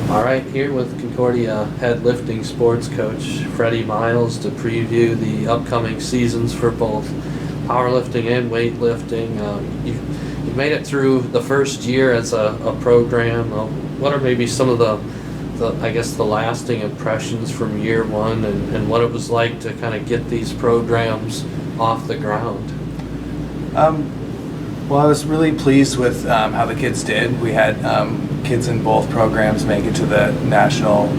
All right, here with Concordia head lifting sports coach Freddie Myles to preview the upcoming seasons for both powerlifting and weightlifting. You've made it through the first year as a program. What are maybe some of the lasting impressions from year one and what it was like to kind of get these programs off the ground? Well, I was really pleased with how the kids did. We had kids in both programs make it to the national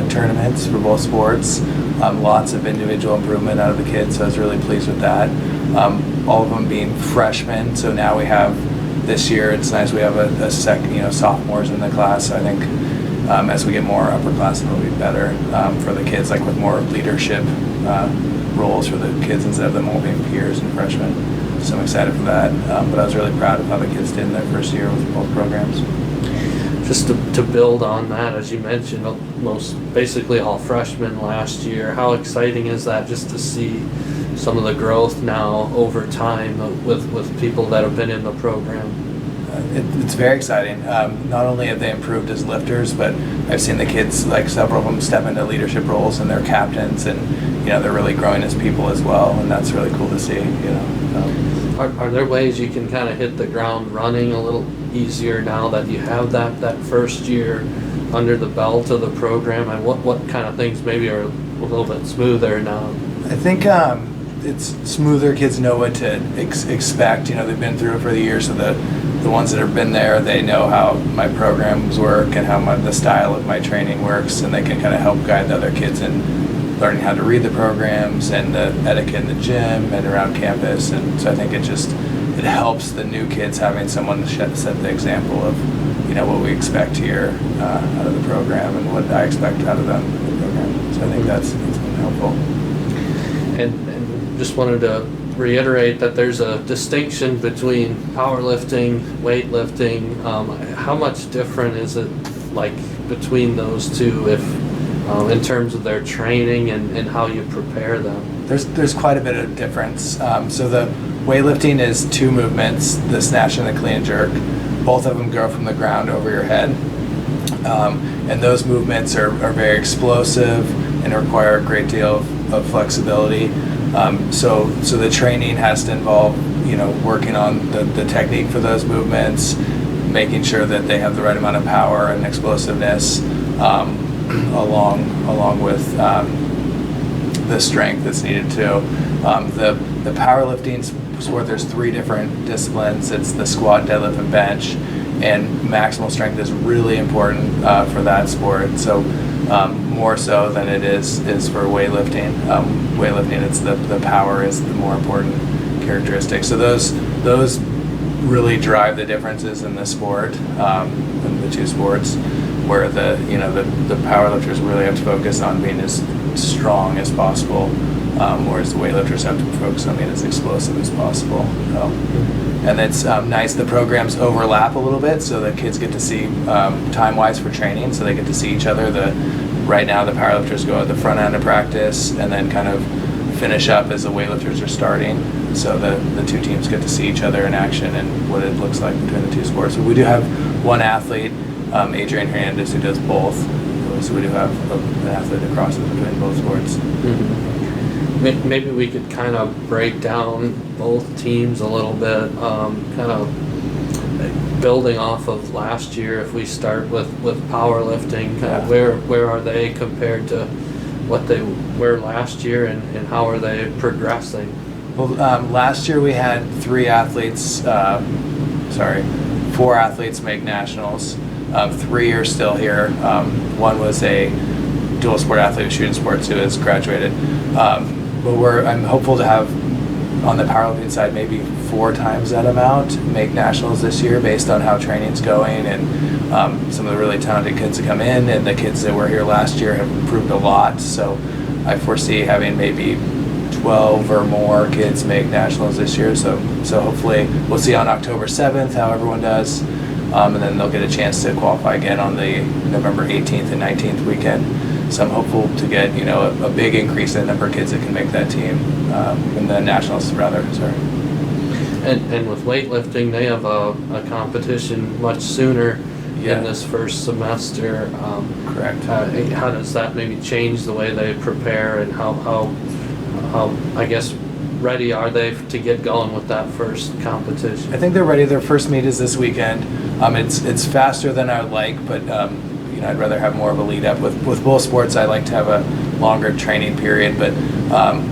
tournaments for both sports. Lots of individual improvement out of the kids, so I was really pleased with that. All of them being freshmen, so now we have this year. It's nice we have sophomores in the class. So I think as we get more upperclassmen, it'll be better for the kids, like with more leadership roles for the kids instead of them all being peers and freshmen. So I'm excited for that, but I was really proud of how the kids did in their first year with both programs. Just to build on that, as you mentioned, basically all freshmen last year. How exciting is that just to see some of the growth now over time with people that have been in the program? It's very exciting. Not only have they improved as lifters, but I've seen the kids, like several of them, step into leadership roles and they're captains, and they're really growing as people as well, and that's really cool to see. Are there ways you can kind of hit the ground running a little easier now that you have that first year under the belt of the program, and what kind of things maybe are a little bit smoother now? I think it's smoother. Kids know what to expect. They've been through it for the years, so the ones that have been there, they know how my programs work and how the style of my training works, and they can kind of help guide the other kids in learning how to read the programs and the etiquette in the gym and around campus. And so I think it helps the new kids having someone to set the example of what we expect here out of the program and what I expect out of them in the program. So I think that's been helpful. And just wanted to reiterate that there's a distinction between powerlifting, weightlifting. How much different is it like between those two, if in terms of their training and how you prepare them? There's quite a bit of difference. So the weightlifting is two movements, the snatch and the clean and jerk. Both of them go from the ground over your head. And those movements are very explosive and require a great deal of flexibility. So the training has to involve, working on the technique for those movements, making sure that they have the right amount of power and explosiveness, along with the strength that's needed too. The powerlifting sport, there's three different disciplines. It's the squat, deadlift, and bench, and maximal strength is really important for that sport. So more so than it is for weightlifting. Weightlifting, it's the power is the more important characteristic. So those really drive the differences in the sport, in the two sports, where the powerlifters really have to focus on being as strong as possible, whereas the weightlifters have to focus on being as explosive as possible. And it's nice, the programs overlap a little bit, so the kids get to see time-wise for training, so they get to see each other. Right now the powerlifters go at the front end of practice and then kind of finish up as the weightlifters are starting, so the two teams get to see each other in action and what it looks like between the two sports. So we do have one athlete, Adrian Hernandez, who does both. So we do have an athlete that crosses between both sports. Mm-hmm. Maybe we could kind of break down both teams a little bit, kind of building off of last year. If we start with powerlifting, where are they compared to what they were last year, and how are they progressing? Well, last year we had four athletes make nationals. 3 are still here. One was a dual sport athlete of shooting sports who has graduated. But I'm hopeful to have, on the powerlifting side, maybe 4 times that amount make nationals this year based on how training's going and some of the really talented kids that come in, and the kids that were here last year have improved a lot. So I foresee having maybe 12 or more kids make nationals this year. So hopefully we'll see on October 7th how everyone does. And then they'll get a chance to qualify again on the November 18th and 19th weekend. So I'm hopeful to get a big increase in the number of kids that can make that team in the nationals rather. Sorry. And with weightlifting, they have a competition much sooner Yeah. in this first semester. Correct. How does that maybe change the way they prepare, and how I guess ready are they to get going with that first competition? I think they're ready. Their first meet is this weekend. It's faster than I would like, but I'd rather have more of a lead up. With both sports, I like to have a longer training period, but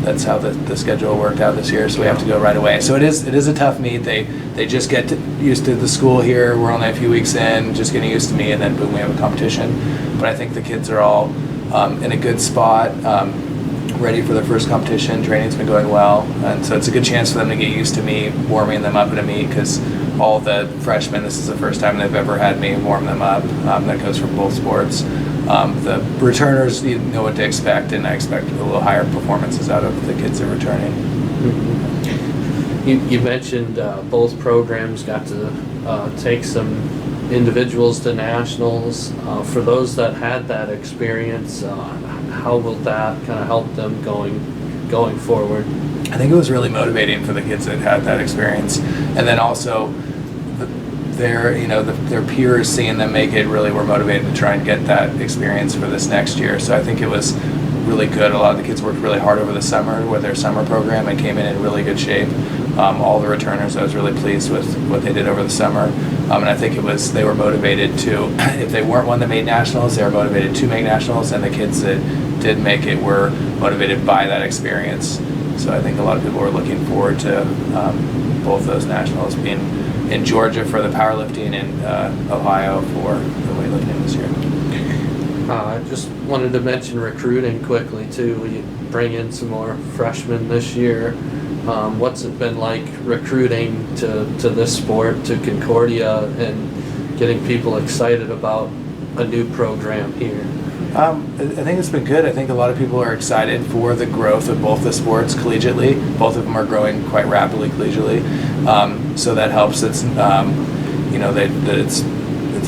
that's how the schedule worked out this year, so we have to go right away. So it is a tough meet. They just get used to the school here. We're only a few weeks in, just getting used to me, and then boom, we have a competition. But I think the kids are all in a good spot, ready for their first competition. Training's been going well, and so it's a good chance for them to get used to me warming them up at a meet, because all the freshmen, this is the first time they've ever had me warm them up. That goes for both sports. The returners, you know what to expect, and I expect a little higher performances out of the kids that are returning. Mm-hmm. You mentioned both programs got to take some individuals to nationals. For those that had that experience, how will that kind of help them going forward? I think it was really motivating for the kids that had that experience, and then also their peers seeing them make it really were motivated to try and get that experience for this next year. So I think it was really good. A lot of the kids worked really hard over the summer with their summer program and came in really good shape. All the returners, I was really pleased with what they did over the summer. And I think they were motivated to, if they weren't one that made nationals, they were motivated to make nationals, and the kids that did make it were motivated by that experience. So I think a lot of people were looking forward to both those nationals, being in Georgia for the powerlifting and Ohio for the weightlifting this year. I just wanted to mention recruiting quickly too. We bring in some more freshmen this year. What's it been like recruiting to this sport, to Concordia, and getting people excited about a new program here? I think it's been good. I think a lot of people are excited for the growth of both the sports collegiately. Both of them are growing quite rapidly collegiately, so that helps. It's that it's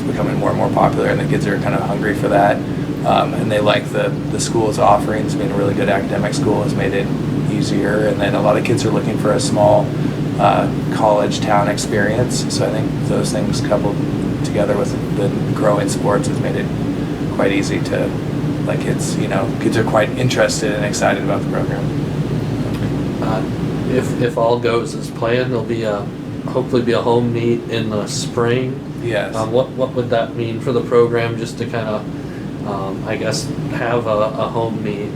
becoming more and more popular, and the kids are kind of hungry for that, and they like the school's offerings. Being a really good academic school has made it easier, and then a lot of kids are looking for a small college town experience. So I think those things coupled together with the growing sports has made it quite easy to, like, kids are quite interested and excited about the program. If all goes as planned, there'll hopefully be a home meet in the spring. Yes. What would that mean for the program, just to kind of I guess have a home meet?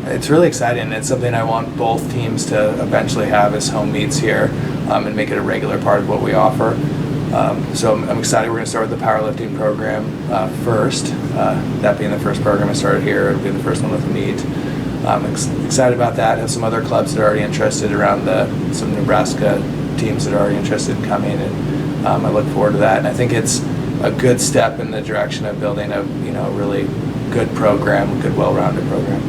It's really exciting. It's something I want both teams to eventually have as home meets here, and make it a regular part of what we offer. So I'm excited. We're going to start with the powerlifting program first. That being the first program I started here, it'll be the first one with a meet. I'm excited about that. I have some other clubs that are already interested around some Nebraska teams that are already interested in coming, and I look forward to that. And I think it's a good step in the direction of building a really good program, good well-rounded program.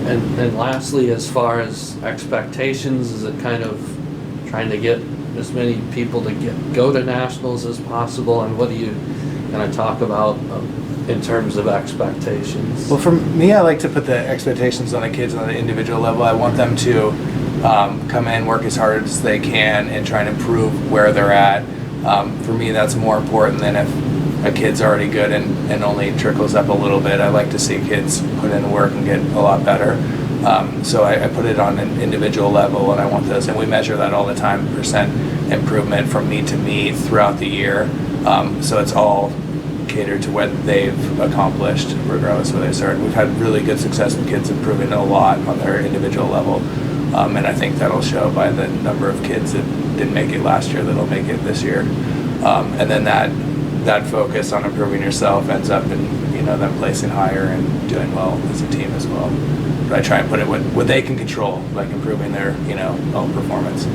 And lastly, as far as expectations, is it kind of trying to get as many people to go to nationals as possible, and what do you kind of talk about in terms of expectations? Well, for me, I like to put the expectations on the kids on an individual level. I want them to come in, work as hard as they can, and try and improve where they're at. For me, that's more important than if a kid's already good and only trickles up a little bit. I like to see kids put in work and get a lot better. So I put it on an individual level, and I want those, and we measure that all the time, percent improvement from meet to meet throughout the year. So it's all catered to what they've accomplished, regardless of where they started. We've had really good success with kids improving a lot on their individual level, and I think that'll show by the number of kids that didn't make it last year that'll make it this year. And then that focus on improving yourself ends up in them placing higher and doing well as a team as well. But I try and put it what they can control, like improving their own performance.